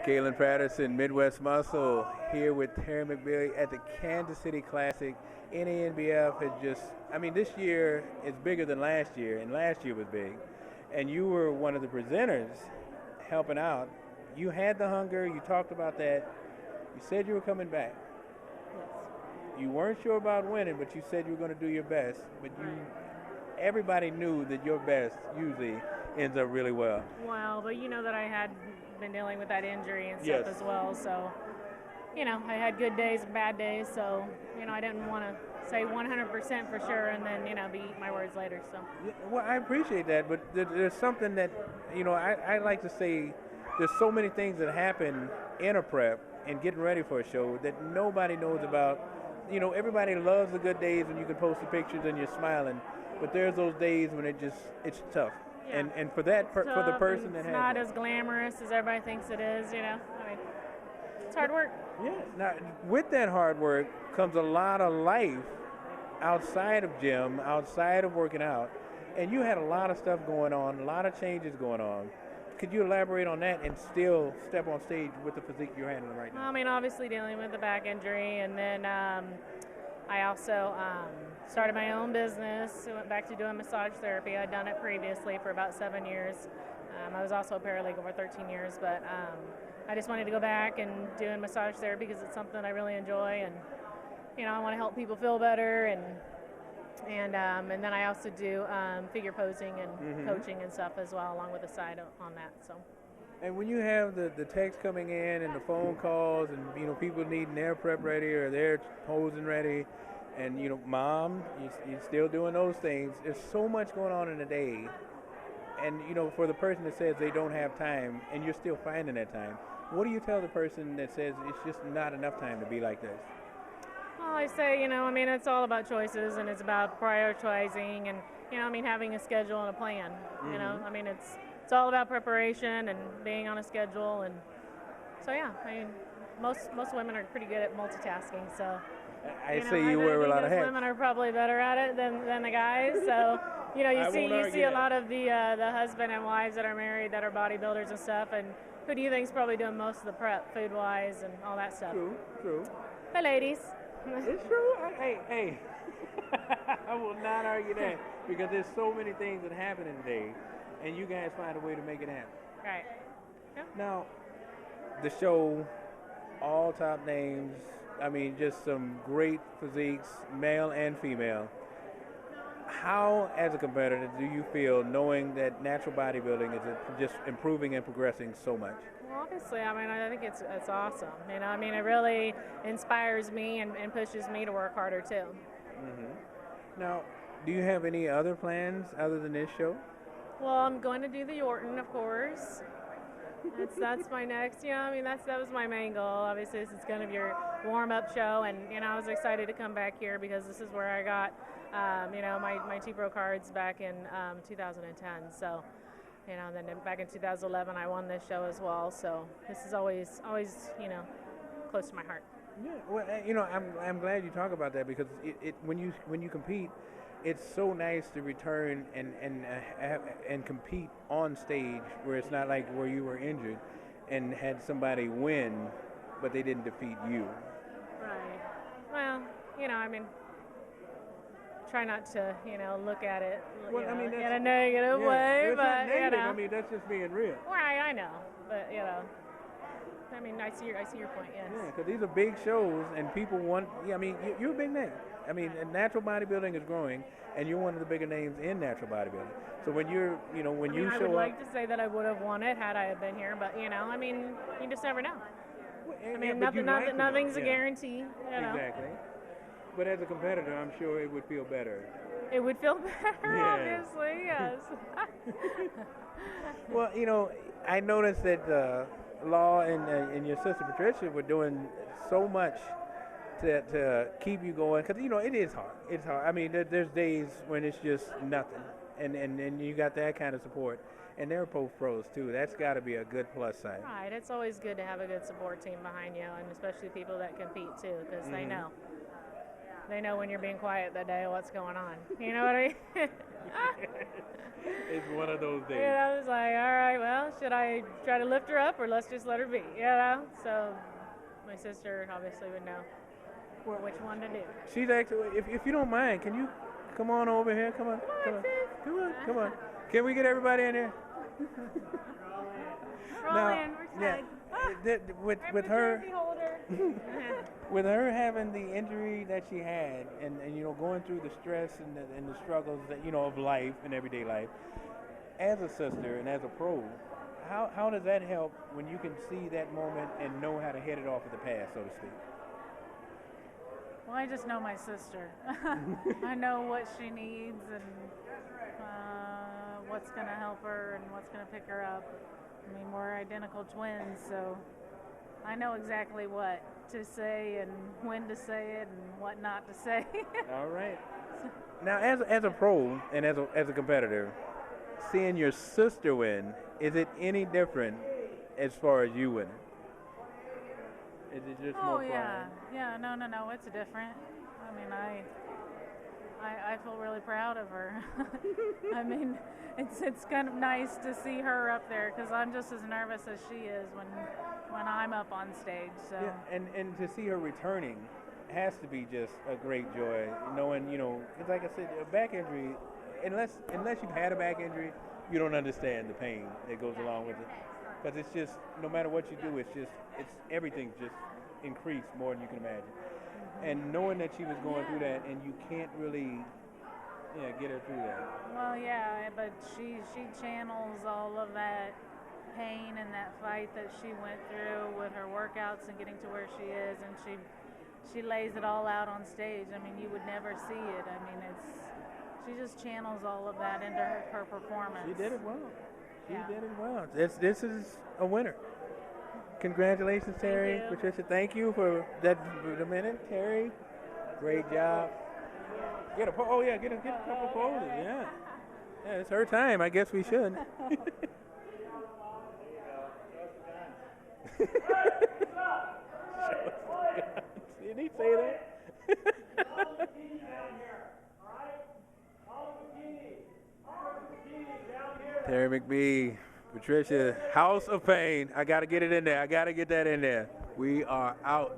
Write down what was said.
Kalen Patterson, Midwest Muscle, here with Terri McBee at the Kansas City Classic. NANBF has this year is bigger than last year, and last year was big. And you were one of the presenters helping out. You had the hunger, you talked about that. You said you were coming back. Yes. You weren't sure about winning, but you said you were going to do your best. But everybody knew that your best usually ends up really well. Well, but you know that I had been dealing with that injury and stuff as well. So, I had good days and bad days. So, I didn't want to say 100% for sure and then, be eating my words later. So. Well, I appreciate that, but there's something that, I like to say there's so many things that happen in a prep and getting ready for a show that nobody knows about. Everybody loves the good days when you can post the pictures and you're smiling, but there's those days when it's tough. Yeah. And for the person that has it's not as glamorous as everybody thinks it is, it's hard work. Yeah. Now, with that hard work comes a lot of life outside of gym, outside of working out, and you had a lot of stuff going on, a lot of changes going on. Could you elaborate on that and still step on stage with the physique you're handling right now? Obviously dealing with the back injury, and then I also started my own business. I went back to doing massage therapy. I'd done it previously for about 7 years. I was also a paralegal for 13 years, but I just wanted to go back and doing massage therapy because it's something I really enjoy, and I want to help people feel better, and then I also do figure posing and coaching and stuff as well, along with the side on that. So. And when you have the text coming in and the phone calls and people needing their prep ready or their posing ready, and mom, you're still doing those things. There's so much going on in a day, and for the person that says they don't have time, and you're still finding that time, what do you tell the person that says it's just not enough time to be like this? Well, I say, it's all about choices, and it's about prioritizing, and having a schedule and a plan. It's all about preparation and being on a schedule, and so most women are pretty good at multitasking. So I say you wear a lot of hats. Women are probably better at it than the guys. So you see a lot of the husband and wives that are married that are bodybuilders and stuff. And who do you think is probably doing most of the prep, food wise, and all that stuff? True. The ladies. It's true. Hey. I will not argue that because there's so many things that happen in a day. And you guys find a way to make it happen. Right. Yep. Now, the show, all top names, just some great physiques, male and female. How, as a competitor, do you feel knowing that natural bodybuilding is just improving and progressing so much? Well, obviously, I think it's awesome. It really inspires me and pushes me to work harder, too. Mm-hmm. Now, do you have any other plans other than this show? Well, I'm going to do the Yorton, of course. That's my next. That was my main goal. Obviously, this is going to be your warm-up show, and I was excited to come back here because this is where I got, my T-Pro cards back in 2010. So, then back in 2011, I won this show as well. So this is always, close to my heart. Yeah. Well, I'm glad you talk about that because when you compete, it's so nice to return and compete on stage where it's not like where you were injured and had somebody win, but they didn't defeat you. Right. Well, try not to, look at it in a negative way. It's but, not negative. That's just being real. Right, I know. But, I see your point, yes. Yeah, because these are big shows and people want, you're a big name. Natural bodybuilding is growing, and you're one of the bigger names in natural bodybuilding. So when you show up, I would like to say that I would have won it had I have been here, but you just never know. Nothing's a guarantee. Exactly. But as a competitor, I'm sure it would feel better. It would feel better, obviously, yes. Well, I noticed that Law and your sister Patricia were doing so much to keep you going because it is hard. It's hard. There's days when it's just nothing, and you got that kind of support, and they're both pros too. That's got to be a good plus side. Right. It's always good to have a good support team behind you, and especially people that compete too, because they know when you're being quiet that day what's going on. You know what I mean? It's one of those days. You know, I was like, all right, well, should I try to lift her up or let's just let her be? You know? So my sister obviously would know which one to do. She's actually, if you don't mind, can you come on over here? Come on. Come on. Can we get everybody in here? Roll in, we're yeah, with her, with her having the injury that she had, and going through the stress and the struggles that of life and everyday life, as a sister and as a pro, how does that help when you can see that moment and know how to head it off at the pass, so to speak? Well, I just know my sister. I know what she needs and what's going to help her and what's going to pick her up. I mean, we're identical twins, so I know exactly what to say and when to say it and what not to say. All right. Now, as a pro and as a competitor, seeing your sister win, is it any different as far as you winning? Is it just more fun? Yeah, no, it's different. I mean, I feel really proud of her. I mean, it's kind of nice to see her up there because I'm just as nervous as she is when I'm up on stage. So yeah, and to see her returning has to be just a great joy, knowing because like I said, a back injury, unless you've had a back injury, you don't understand the pain that goes along with it. Because it's just, no matter what you do, it's everything's just increased more than you can imagine. And knowing that she was going through that, and you can't really, get her through that. Well, yeah, but she channels all of that pain and that fight that she went through with her workouts and getting to where she is, and she lays it all out on stage. I mean, you would never see it. I mean, she just channels all of that into her performance. She did it well. She did it well. This is a winner. Congratulations, Terri. Thank you. Patricia, thank you for that for the minute. Terri, great job. Get a couple of poses. Yeah, it's her time. I guess we should. Did he say that? Terri McBee, Patricia, House of Pain. I got to get it in there. I got to get that in there. We are out.